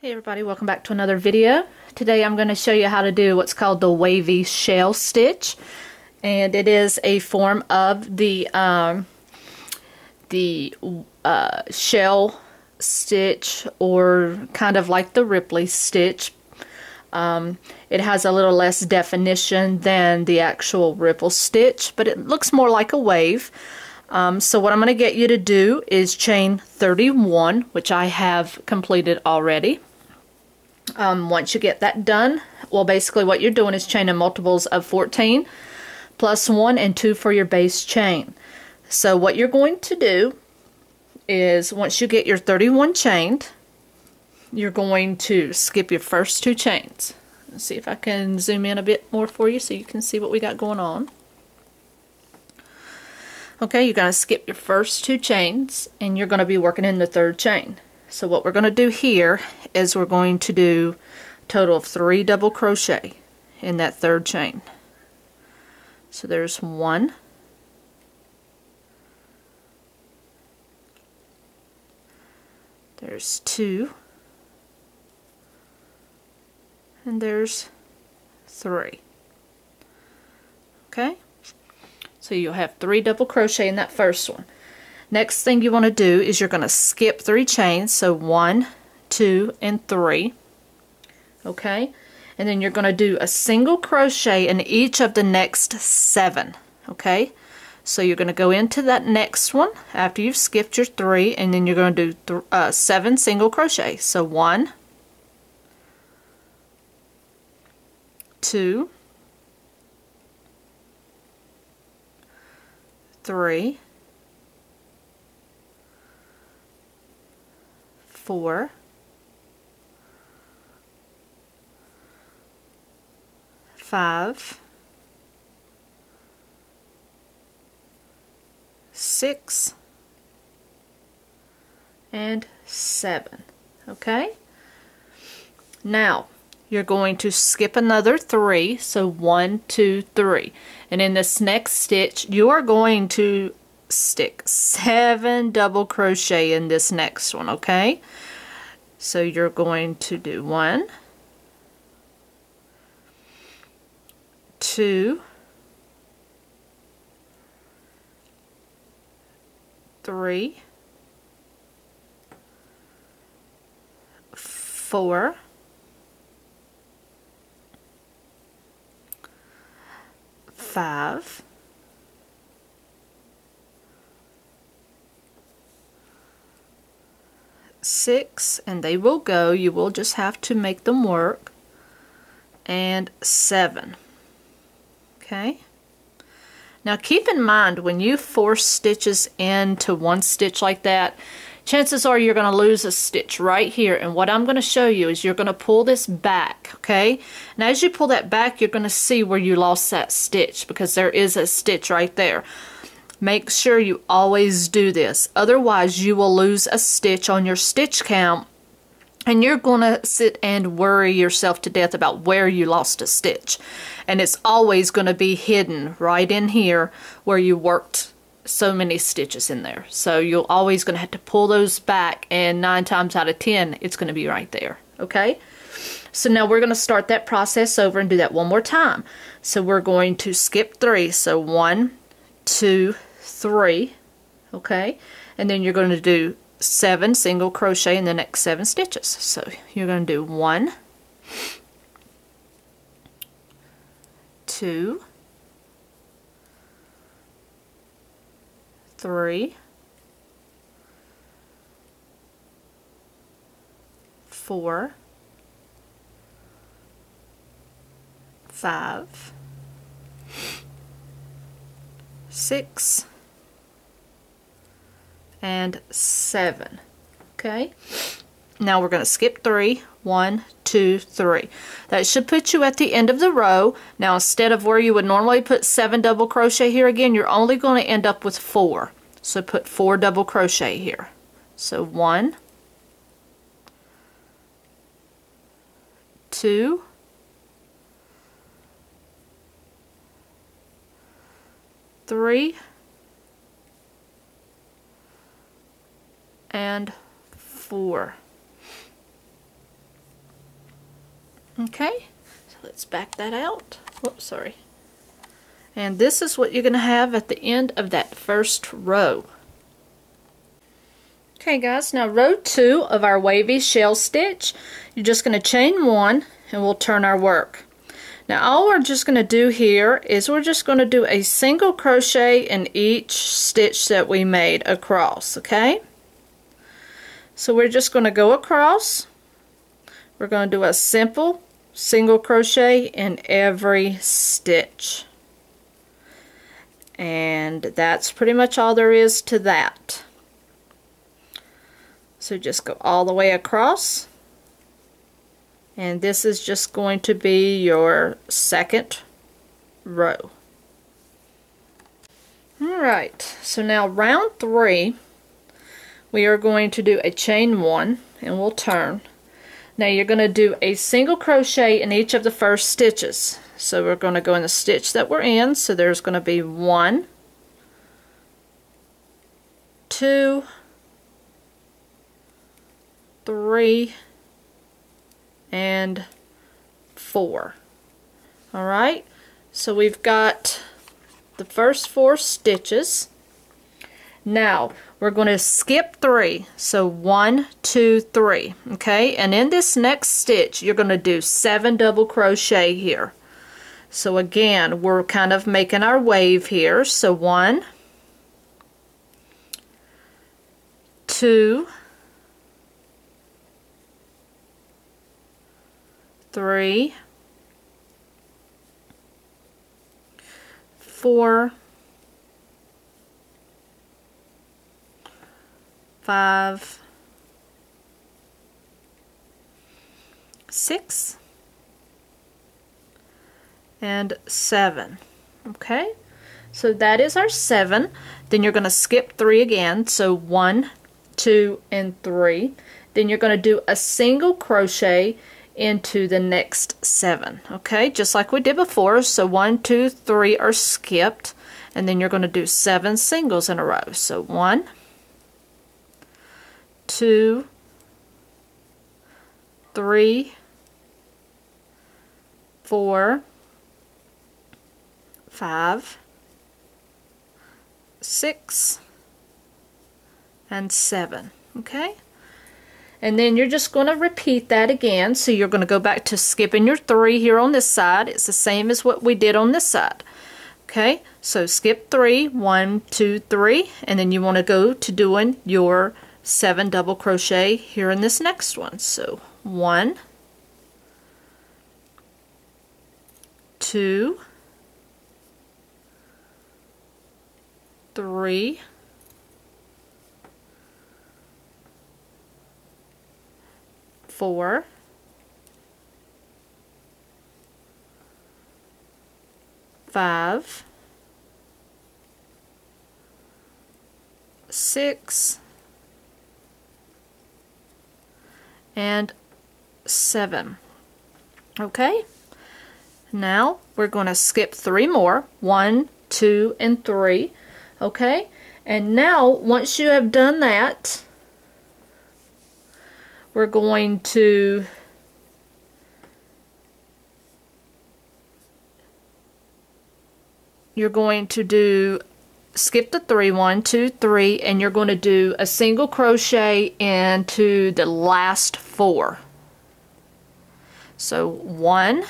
Hey everybody, welcome back to another video. Today I'm going to show you how to do what's called the wavy shell stitch, and it is a form of the shell stitch, or kind of like the Ripley stitch. It has a little less definition than the actual ripple stitch, but it looks more like a wave. So what I'm going to get you to do is chain 31, which I have completed already. Once you get that done, well, basically what you're doing is chaining multiples of 14 plus 1 and 2 for your base chain. So what you're going to do is, once you get your 31 chained, you're going to skip your first 2 chains. Let's see if I can zoom in a bit more for you so you can see what we got going on. Okay, you're going to skip your first 2 chains and you're going to be working in the 3rd chain. So what we're going to do here is we're going to do a total of 3 double crochet in that 3rd chain. So there's 1, there's 2, and there's 3. Okay, so you'll have 3 double crochet in that first one. Next thing you want to do is you're going to skip 3 chains, so 1, 2, and 3. Okay, and then you're going to do a single crochet in each of the next 7. Okay, so you're going to go into that next one after you've skipped your 3, and then you're going to do 7 single crochet. So 1, 2, 3, 4, 5, 6, and 7. Okay, now you're going to skip another 3, so 1, 2, 3, and in this next stitch you are going to stick 7 double crochet in this next one. Okay, so you're going to do 1, 2, 3, 4, 5, 6, and they will go, you will just have to make them work, and 7. Okay, now keep in mind, when you force stitches into one stitch like that, chances are you're going to lose a stitch right here, and what I'm going to show you is you're going to pull this back. Okay, and as you pull that back, you're going to see where you lost that stitch, because there is a stitch right there. Make sure you always do this, otherwise you will lose a stitch on your stitch count and you're going to sit and worry yourself to death about where you lost a stitch, and it's always going to be hidden right in here where you worked so many stitches in there. So you're always going to have to pull those back, and 9 times out of 10 it's going to be right there. Okay, so now we're going to start that process over and do that one more time. So we're going to skip 3, so 1, 2, 3, okay, and then you're going to do 7 single crochet in the next 7 stitches. So you're going to do 1, 2, 3, 4, 5, 6, and 7. Okay, now we're going to skip 3, 1, 2, 3. That should put you at the end of the row. Now, instead of where you would normally put 7 double crochet here again, you're only going to end up with 4. So put 4 double crochet here. So 1, 2, 3, and 4. Okay, so let's back that out. Whoops, sorry. And this is what you're going to have at the end of that first row. Okay guys, now row 2 of our wavy shell stitch, you're just going to chain 1 and we'll turn our work. Now all we're just going to do here is we're just going to do a single crochet in each stitch that we made across, okay? So we're just going to go across. We're going to do a simple single crochet in every stitch. And that's pretty much all there is to that. So just go all the way across, and this is just going to be your second row. Alright, so now round 3 we are going to do a chain 1 and we'll turn. Now you're going to do a single crochet in each of the first stitches. So we're going to go in the stitch that we're in, so there's going to be 1, 2, 3, and 4. Alright, so we've got the first 4 stitches. Now we're going to skip 3, so 1, 2, 3, okay, and in this next stitch you're going to do 7 double crochet here. So again, we're kind of making our wave here, so 1, 2, 3, 4, 5, 6, and 7. Okay, so that is our 7. Then you're going to skip 3 again, so 1, 2, and 3. Then you're going to do a single crochet into the next 7, okay, just like we did before. So 1, 2, 3 are skipped, and then you're going to do 7 singles in a row. So 1, 2, 3, 4, 5, 6, and 7, okay? And then you're just going to repeat that again. So you're going to go back to skipping your 3 here on this side. It's the same as what we did on this side. Okay, so skip 3, 1, 2, 3, and then you want to go to doing your 7 double crochet here in this next one. So 1, 2, 3, 4, 5, 6, and 7. Okay, now we're going to skip 3 more, 1, 2, and 3. Okay, and now once you have done that, we're going to skip the 3, 1, 2, 3, and you're going to do a single crochet into the last 4. So 1,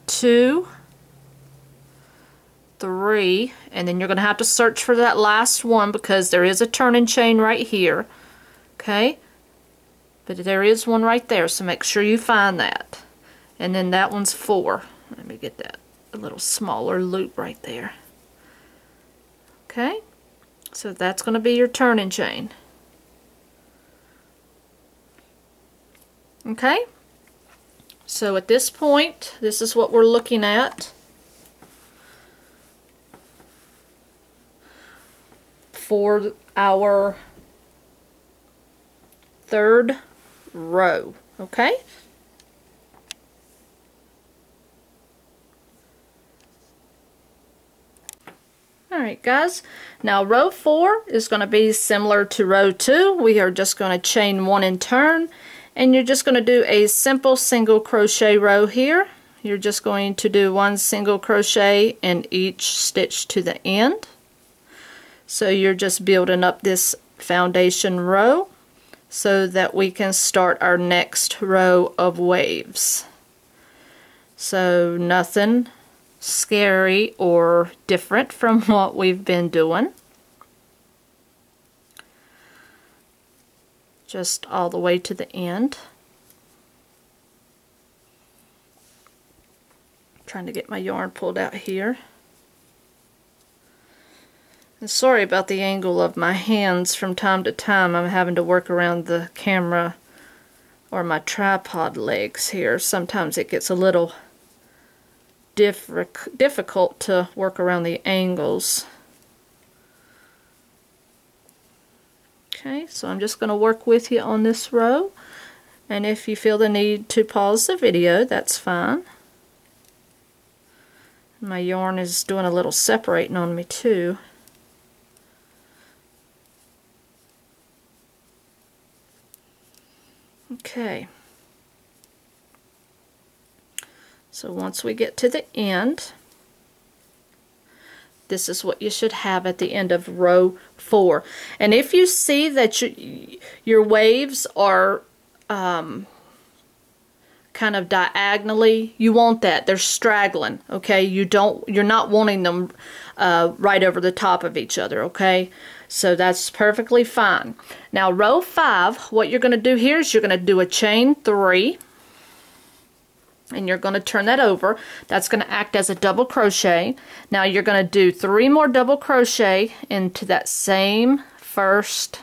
2, 3, and then you're going to have to search for that last one because there is a turning chain right here. Okay, but there is one right there, so make sure you find that. And then that one's 4. Let me get that a little smaller loop right there. Okay, so that's going to be your turning chain. Okay, so at this point, this is what we're looking at for our 3rd row. Okay, alright guys, now row 4 is going to be similar to row 2. We are just going to chain 1 and turn, And you're just going to do a simple single crochet row here. You're just going to do one single crochet in each stitch to the end. So you're just building up this foundation row so that we can start our next row of waves. So nothing scary or different from what we've been doing. Just all the way to the end. Trying to get my yarn pulled out here. And sorry about the angle of my hands. From time to time I'm having to work around the camera or my tripod legs here. Sometimes it gets a little difficult to work around the angles. Okay, so I'm just going to work with you on this row, and if you feel the need to pause the video, that's fine. My yarn is doing a little separating on me too. Okay, so once we get to the end, this is what you should have at the end of row 4. And if you see that your waves are kind of diagonally, you want that. They're straggling, okay? You're not wanting them right over the top of each other, okay? So that's perfectly fine. Now row 5, what you're going to do here is you're going to do a chain 3. And you're going to turn that over. That's going to act as a double crochet. Now you're going to do 3 more double crochet into that same first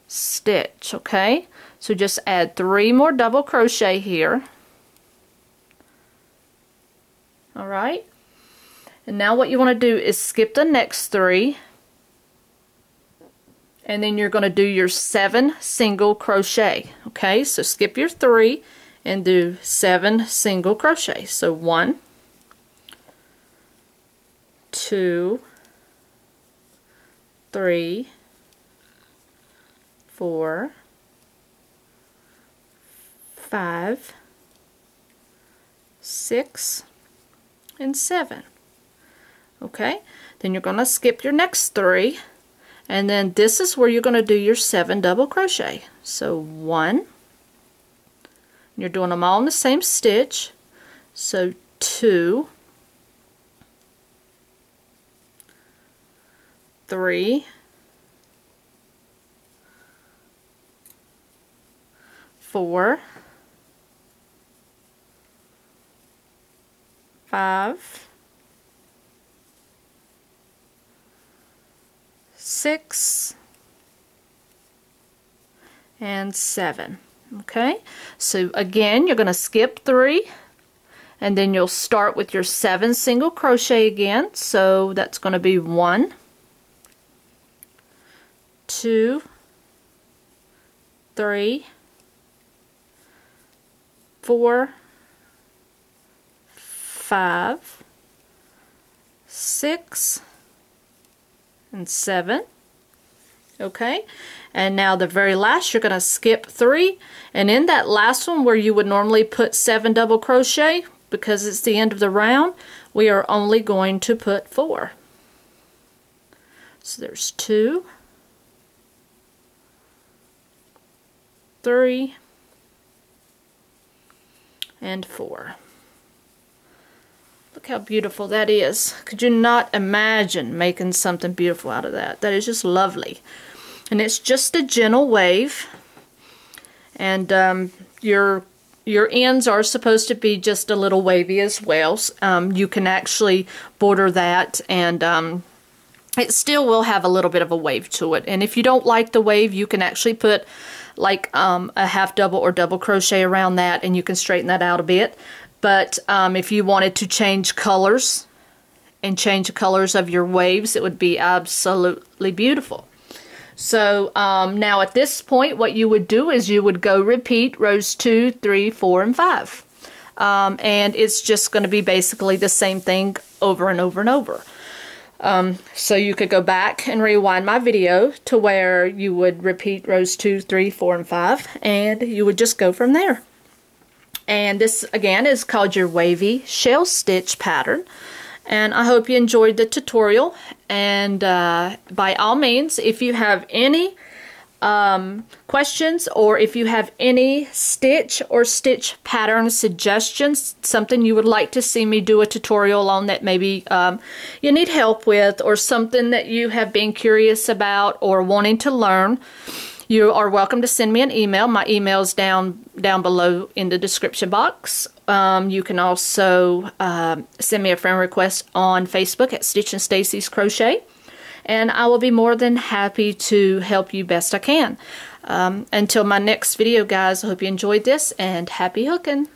stitch, okay? So just add 3 more double crochet here. Alright? And now what you want to do is skip the next 3. And then you're going to do your 7 single crochet, okay? So skip your 3 and do 7 single crochet. So 1, 2, 3, 4, 5, 6, and 7. Okay, then you're going to skip your next 3, and then this is where you're going to do your 7 double crochet. So 1, you're doing them all in the same stitch, so 2, 3, 4, 5, 6, and 7. Okay, so again you're going to skip 3, and then you'll start with your 7 single crochet again. So that's going to be 1, 2, 3, 4, 5, 6, and 7. Okay, and now the very last you're going to skip 3, and in that last one where you would normally put 7 double crochet, because it's the end of the round, we are only going to put 4. So there's 2, 3, and 4. Look how beautiful that is. Could you not imagine making something beautiful out of that? That is just lovely. And it's just a gentle wave, and your ends are supposed to be just a little wavy as well. You can actually border that, and it still will have a little bit of a wave to it. And if you don't like the wave, you can actually put like a half double or double crochet around that, and you can straighten that out a bit. But if you wanted to change colors and change the colors of your waves, it would be absolutely beautiful. So now at this point, what you would do is you would go repeat rows 2, 3, 4, and 5. And it's just going to be basically the same thing over and over and over. So you could go back and rewind my video to where you would repeat rows 2, 3, 4, and 5, and you would just go from there. And this again is called your Wavy Shell Stitch pattern. And I hope you enjoyed the tutorial. And by all means, if you have any questions, or if you have any stitch or stitch pattern suggestions, something you would like to see me do a tutorial on that maybe you need help with, or something that you have been curious about or wanting to learn, you are welcome to send me an email. My email is down below in the description box. You can also send me a friend request on Facebook at Stitchinstacy's Crochet, and I will be more than happy to help you best I can. Until my next video, guys, I hope you enjoyed this, and happy hooking!